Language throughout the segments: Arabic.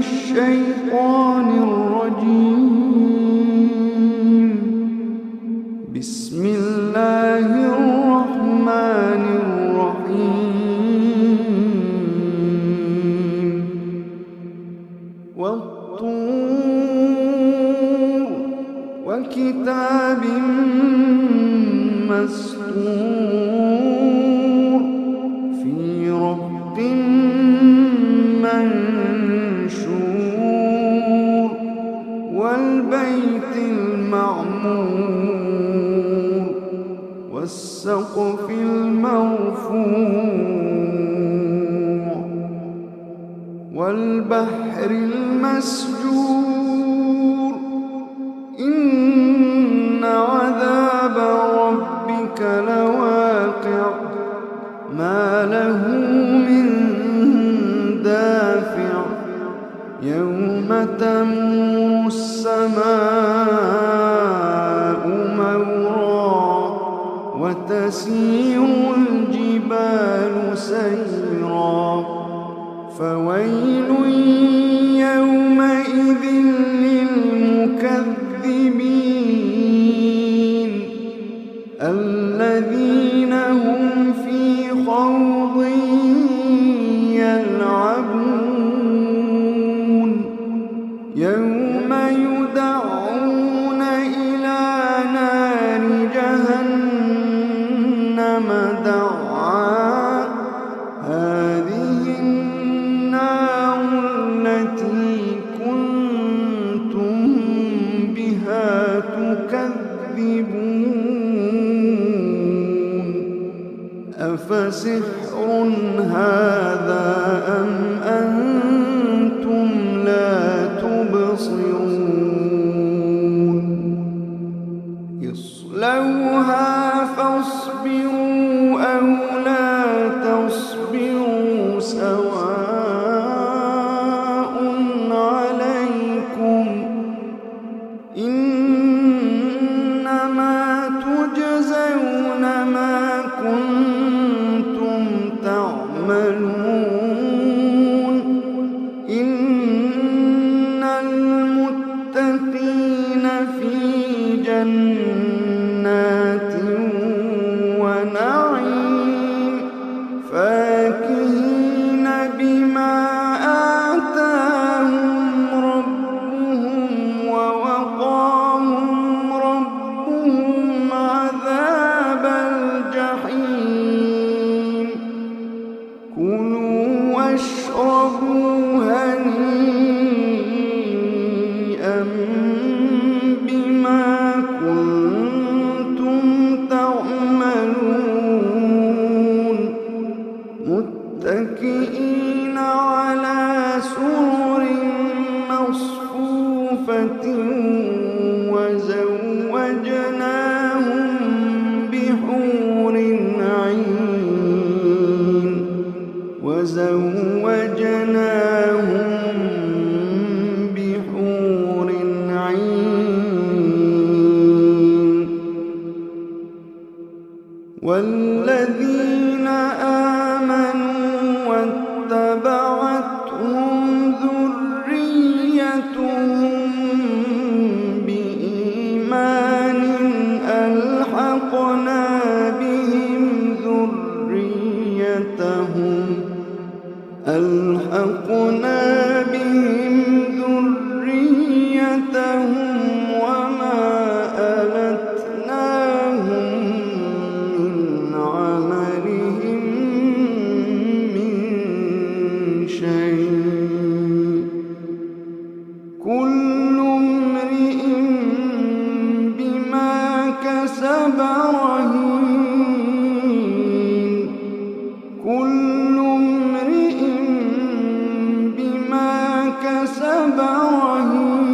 الشيطان الرجيم. بسم الله الرحمن الرحيم. والطور وكتاب مسطور في رق منشور والبيت المعمور والسقف المرفوع والبحر المسجور إن عذاب ربك لواقع ما له من دافع يوم تمور السماء مورا وتسير الجبال سيرا فويل يومئذ للمكذبين الذين هم في خوض يلعبون يوم يدعون إلى نار جهنم دعا هذه النار التي كنتم بها تكذبون أفسحر هذا أم أنتم لا تبصرون اصلوها فاصبروا أو لا تصبروا سواء عليكم إنما تجزون ما كنتم تعملون إن المتقين في جنات ونعيم فاكهين بما آتاهم ربهم ووقاهم ربهم عذاب الجحيم كلوا واشربوا هنيئا بما كنتم تعملون متكئين على سرر مصفوفة وزوجناهم بحور عين وزوجناهم بحور عين والذين آمنوا واتبعتهم ذريتهم بإيمان ألحقنا بهم ذريتهم وما ألتناهم من عملهم من شيء كل امرئ بما كسب رهين كل امرئ بما كسب رهين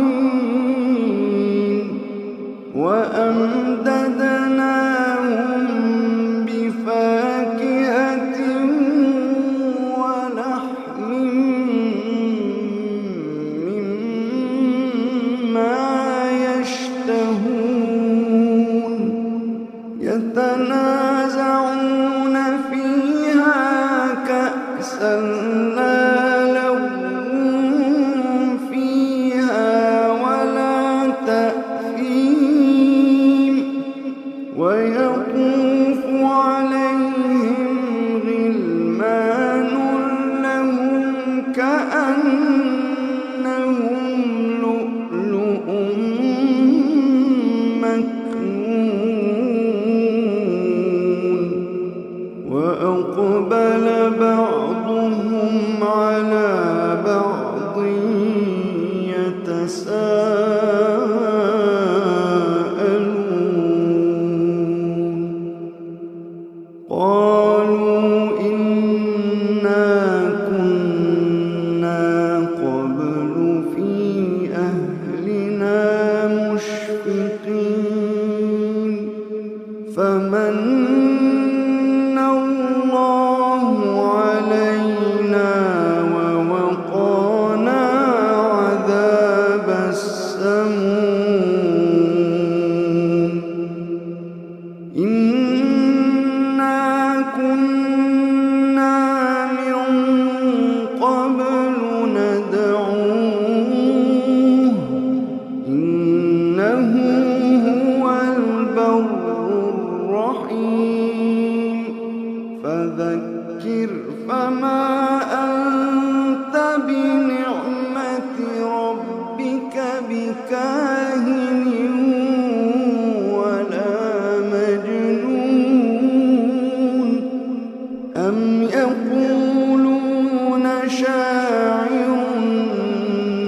شاعر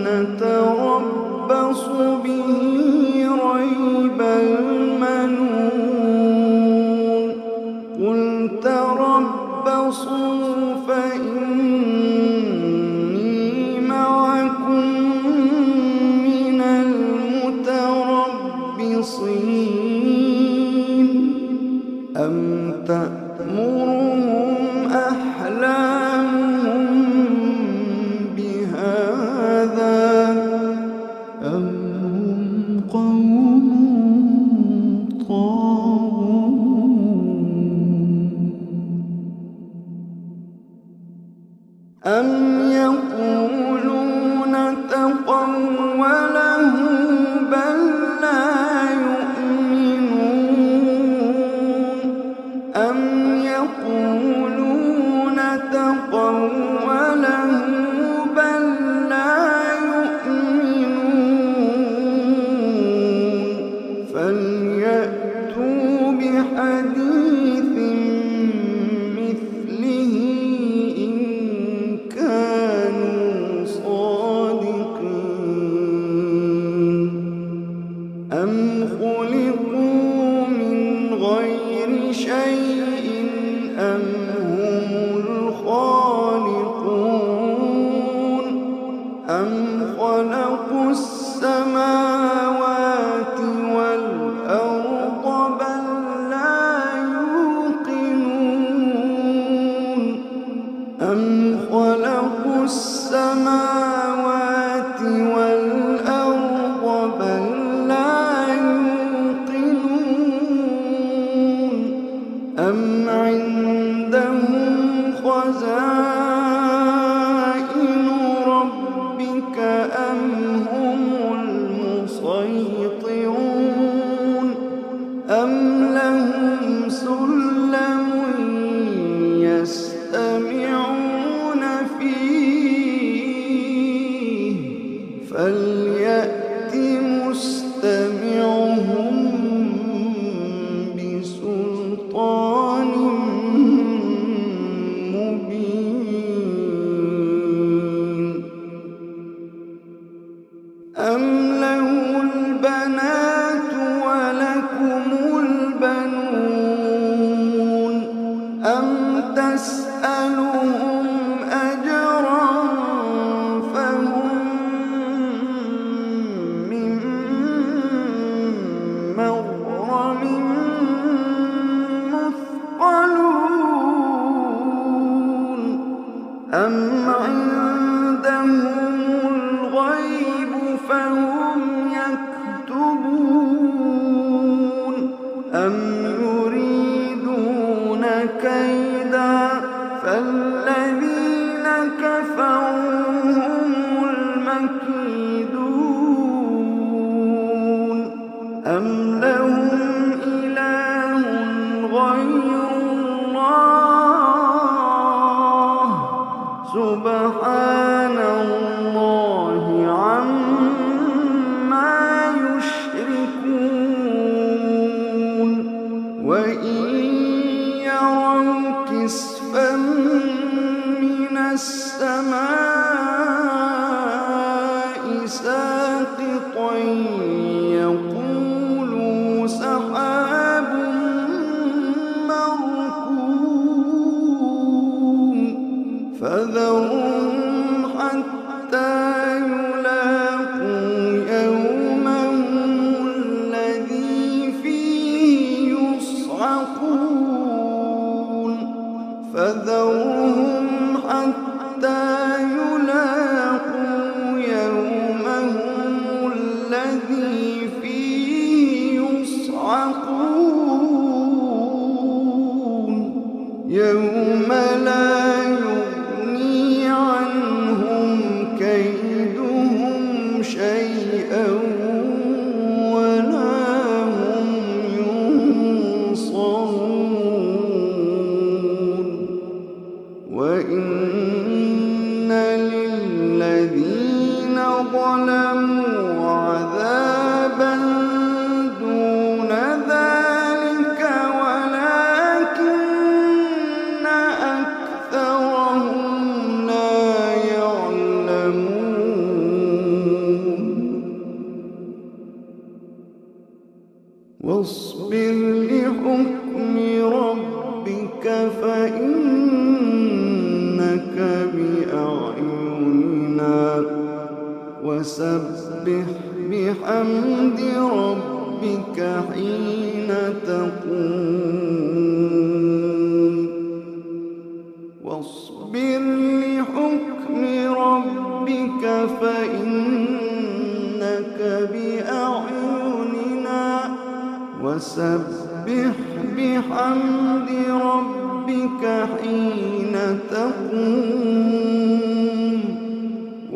نتربص به ريب المنون قل تربصوا فإني معكم من المتربصين أم تأمرهم أحلامهم بهذا أم هم قوم طاغون أم يقولون تقوله بل لا يؤمنون أم يقولون تقوله بل لا يؤمنون فليأتوا بحديث مثله إن كانوا صادقين أم خلقوا من غير شيء أم هم الخالقون أم خلقوا السماوات والأرض بل لا يوقنون أم خلقوا السماوات والأرض بل لا يوقنون أم عندهم خزائن ربك أم هم المسيطرون أم لهم سلم يستمعون فيه فليأت مستمعهم بسلطان مبين أم له البنات ولكم البنون أم تسألهم أجرا فهم من مغرم مثقلون أم عندهم الغيب فهم يكتبون أم يريدون كيدا فالذين كفروا هم المكيدون أم لهم إله غير الله سبحان الله عما يشركون وإن يروا كسفا من السماء ساقطا يقولوا سحاب مركوم فذرهم حتى يلاقوا يومهم الذي فيه يصعقون فذرهم حتى يلاقوا يومهم الذي فيه يصعقون يوم لا يغني عنهم كيدهم شيئا ولا هم ينصرون وإن للذين ظلموا عذابا دون ذلك ولكن أكثرهم لا بأعيننا وسبح بحمد ربك حين تقوم واصبر لحكم ربك فإنك بأعيننا وسبح بحمد ربك حين تقوم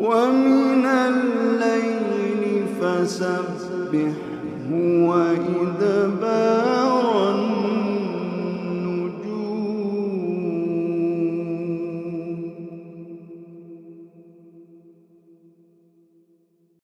ومن الليل فسبحه وإدبار